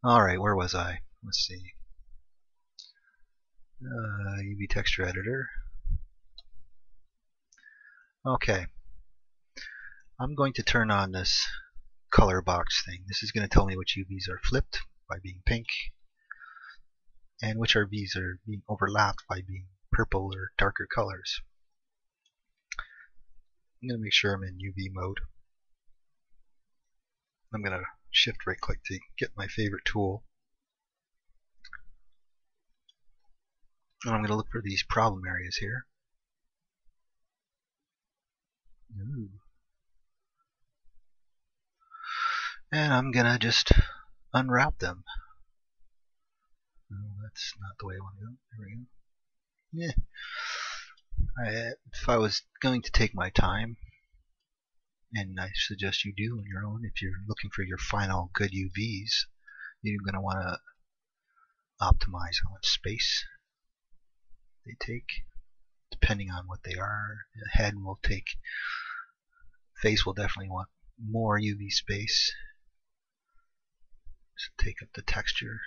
Alright, where was I? Let's see. UV texture editor. Okay. I'm going to turn on this color box thing. This is going to tell me which UVs are flipped by being pink and which UVs are being overlapped by being purple or darker colors. I'm going to make sure I'm in UV mode. I'm going to shift right click to get my favorite tool. And I'm going to look for these problem areas here. Ooh. And I'm going to just unwrap them. No, that's not the way I want to go. There we go. Yeah. If I was going to take my time, and I suggest you do on your own, if you're looking for your final good UVs, you're going to want to optimize how much space they take, depending on what they are. The head will take, face will definitely want more UV space to take up the texture.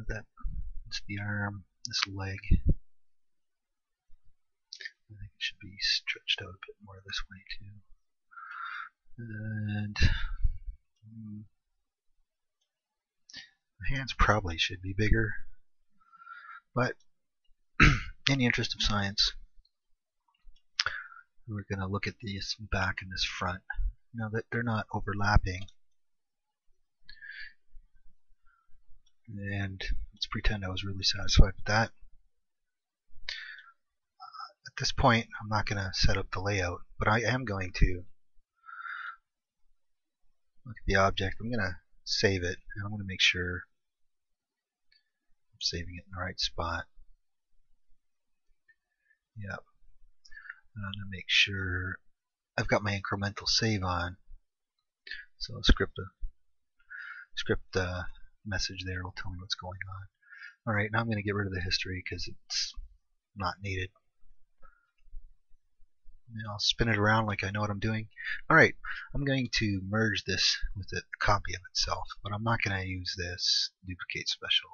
That's the arm, this leg. I think it should be stretched out a bit more this way too. And the hands probably should be bigger, but in the interest of science, we're going to look at this back and this front. Now that they're not overlapping, and let's pretend I was really satisfied with that. At this point, I'm not going to set up the layout, but I am going to look at the object. I'm going to save it, and I'm going to make sure I'm saving it in the right spot. Yep. I'm going to make sure I've got my incremental save on. So script message there will tell me what's going on. Alright, now I'm going to get rid of the history because it's not needed. And I'll spin it around like I know what I'm doing. Alright, I'm going to merge this with a copy of itself, but I'm not going to use this duplicate special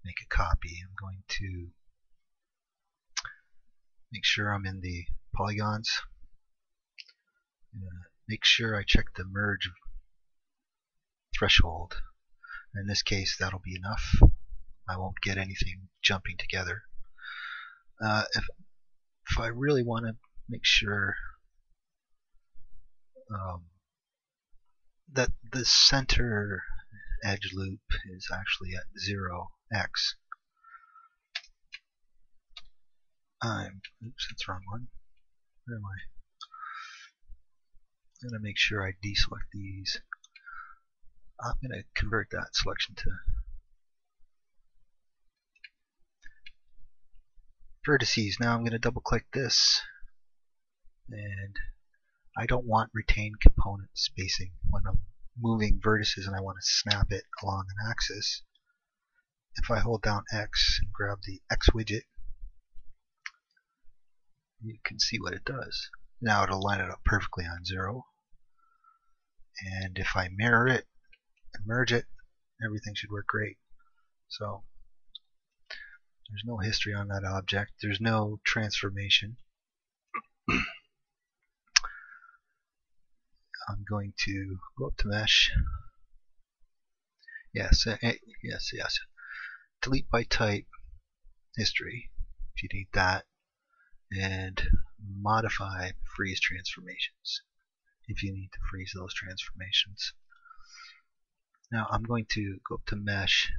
and make a copy. I'm going to make sure I'm in the polygons. Make sure I check the merge threshold. In this case, that'll be enough. I won't get anything jumping together. If I really want to make sure that the center edge loop is actually at 0x, oops, that's the wrong one. Where am I? I'm going to make sure I deselect these. I'm going to convert that selection to vertices. Now I'm going to double click this, and I don't want retained component spacing when I'm moving vertices and I want to snap it along an axis. If I hold down X and grab the X widget, you can see what it does. Now it'll line it up perfectly on 0. And if I mirror it and merge it, everything should work great. So there's no history on that object. There's no transformation. I'm going to go up to mesh. Yes. Delete by type history if you need that, and modify freeze transformations if you need to freeze those transformations. Now I'm going to go up to mesh,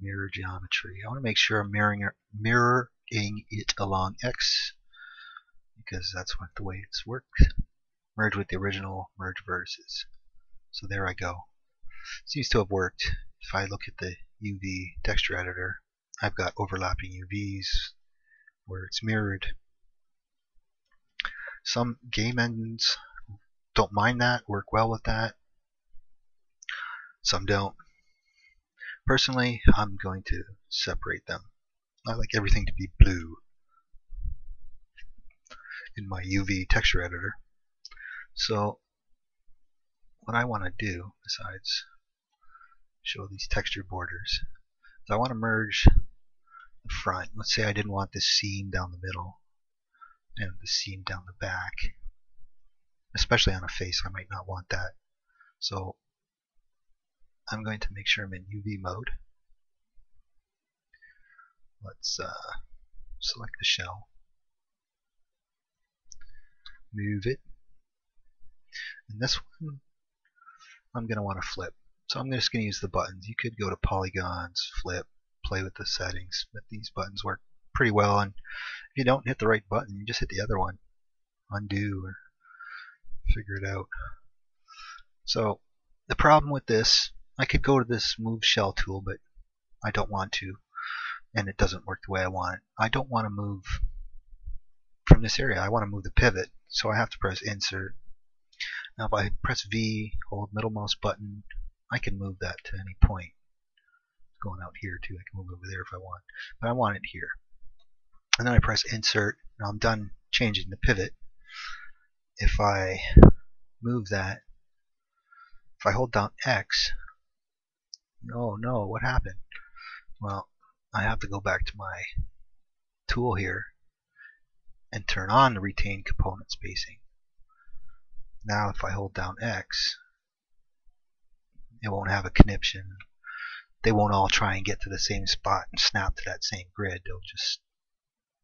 mirror geometry. I want to make sure I'm mirroring it along X because that's the way it's worked. Merge with the original merge vertices. So there I go. Seems to have worked. If I look at the UV texture editor, I've got overlapping UVs where it's mirrored. Some game engines don't mind that, work well with that. Some don't. Personally, I'm going to separate them. I like everything to be blue in my UV texture editor. So what I want to do, besides show these texture borders, is I want to merge the front. Let's say I didn't want this seam down the middle and the seam down the back. Especially on a face, I might not want that. So I'm going to make sure I'm in UV mode. Let's select the shell, move it, and this one I'm going to want to flip. So I'm just going to use the buttons. You could go to polygons, flip, play with the settings, but these buttons work pretty well. And if you don't hit the right button, you just hit the other one, undo, or figure it out. So the problem with this, I could go to this move shell tool, but I don't want to, and it doesn't work the way I want it. I don't want to move from this area. I want to move the pivot, so I have to press insert. Now if I press V, hold middle mouse button, I can move that to any point. It's going out here too. I can move over there if I want, but I want it here. And then I press insert. Now I'm done changing the pivot. If I move that, if I hold down X, no, what happened? Well, I have to go back to my tool here and turn on the retain component spacing. Now if I hold down X, it won't have a conniption. They won't all try and get to the same spot and snap to that same grid. They'll just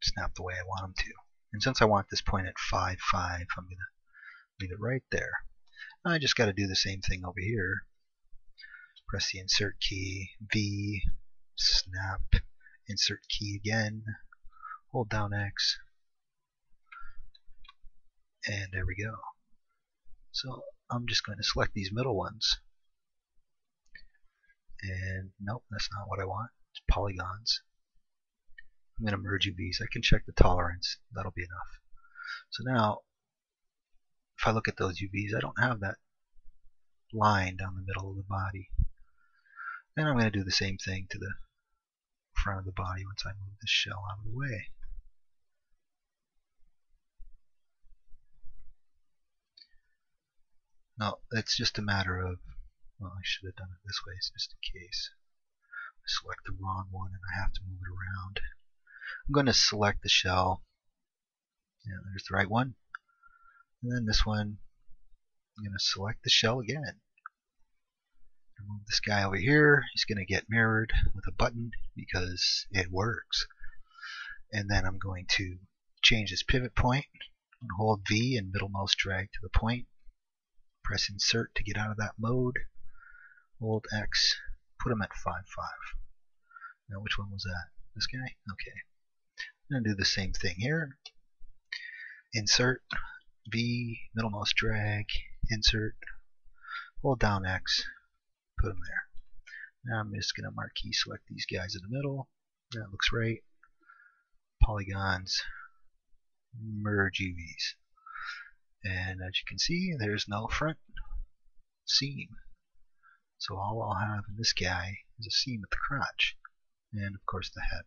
snap the way I want them to. And since I want this point at 5, 5, I'm going to leave it right there. Now I just got to do the same thing over here. Press the insert key, V, snap, insert key again, hold down X, and there we go. So I'm just going to select these middle ones. And nope, that's not what I want. It's polygons. I'm going to merge UVs. I can check the tolerance. That'll be enough. So now, if I look at those UVs, I don't have that line down the middle of the body. And I'm going to do the same thing to the front of the body once I move the shell out of the way. Now, it's just a matter of, well, I should have done it this way, it's just in case. I select the wrong one and I have to move it around. I'm going to select the shell. Yeah, there's the right one. And then this one, I'm going to select the shell again. Move this guy over here. He's going to get mirrored with a button because it works. And then I'm going to change this pivot point. I'm going to hold V and middle mouse drag to the point. Press insert to get out of that mode. Hold X. Put him at 5, 5. Now which one was that? This guy? Okay. I'm going to do the same thing here. Insert, V, middle mouse drag, insert, hold down X, put them there. Now I'm just going to marquee select these guys in the middle. That looks right. Polygons, merge UVs. And as you can see, there's no front seam. So all I'll have in this guy is a seam at the crotch. And of course the head.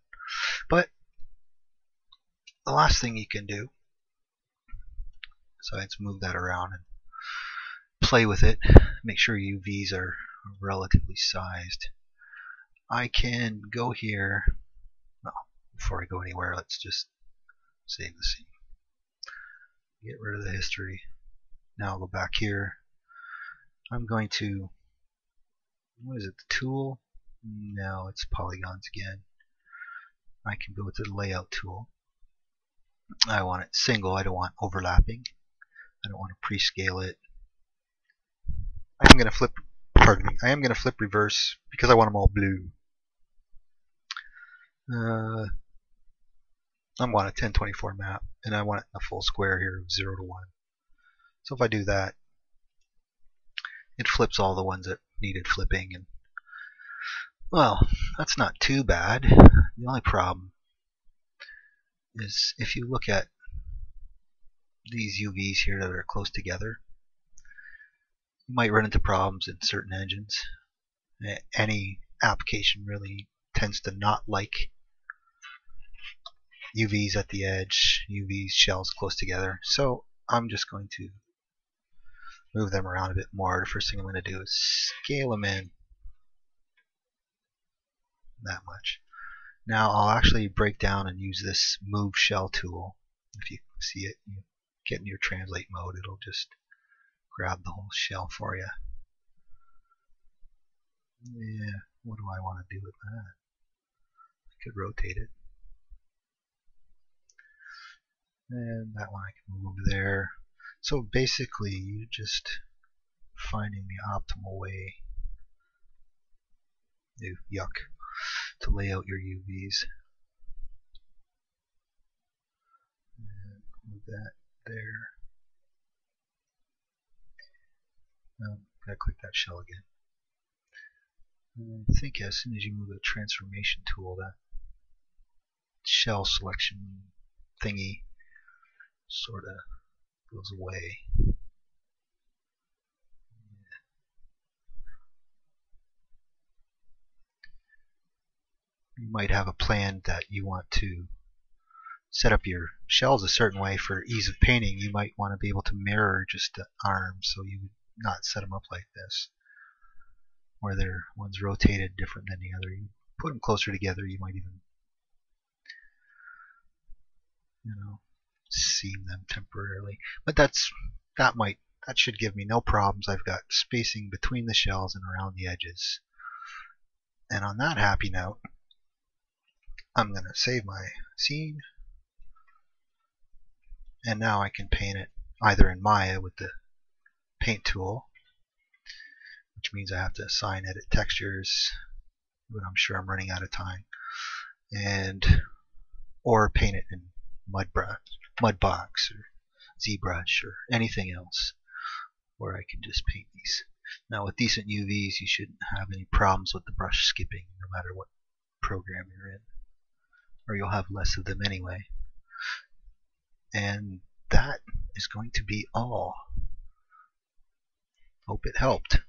But the last thing you can do, so let's move that around and play with it, make sure UVs are relatively sized. I can go here, well, before I go anywhere, let's just save the scene. Get rid of the history. Now I'll go back here. I'm going to, what is it, the tool? No, it's polygons again. I can go to the layout tool. I want it single, I don't want overlapping. I don't want to pre-scale it. I am going to flip, pardon me, I am going to flip reverse because I want them all blue. I want a 1024 map, and I want it in a full square here of 0 to 1. So if I do that, it flips all the ones that needed flipping, and well, that's not too bad. The only problem is if you look at these UVs here that are close together, you might run into problems in certain engines. Any application really tends to not like UVs at the edge, UVs shells close together. So I'm just going to move them around a bit more, the first thing I'm going to do is scale them in that much. Now I'll actually break down and use this move shell tool. If you see it, you get in your translate mode, it'll just grab the whole shell for you. Yeah, what do I want to do with that? I could rotate it. And that one I can move over there. So basically, you're just finding the optimal way to lay out your UVs. And move that there. Gotta click that shell again. And I think as soon as you move the transformation tool, that shell selection thingy sort of goes away. You might have a plan that you want to set up your shells a certain way for ease of painting. You might want to be able to mirror just the arms, so you would not set them up like this, where they're one's rotated different than the other. You put them closer together. You might even, seam them temporarily. But that should give me no problems. I've got spacing between the shells and around the edges. And on that happy note, I'm going to save my scene. And now I can paint it either in Maya with the paint tool, which means I have to assign edit textures, but I'm sure I'm running out of time, or paint it in Mudbox or ZBrush or anything else where I can just paint these. Now with decent UVs, you shouldn't have any problems with the brush skipping no matter what program you're in, or you'll have less of them anyway. And that is going to be all. Hope it helped.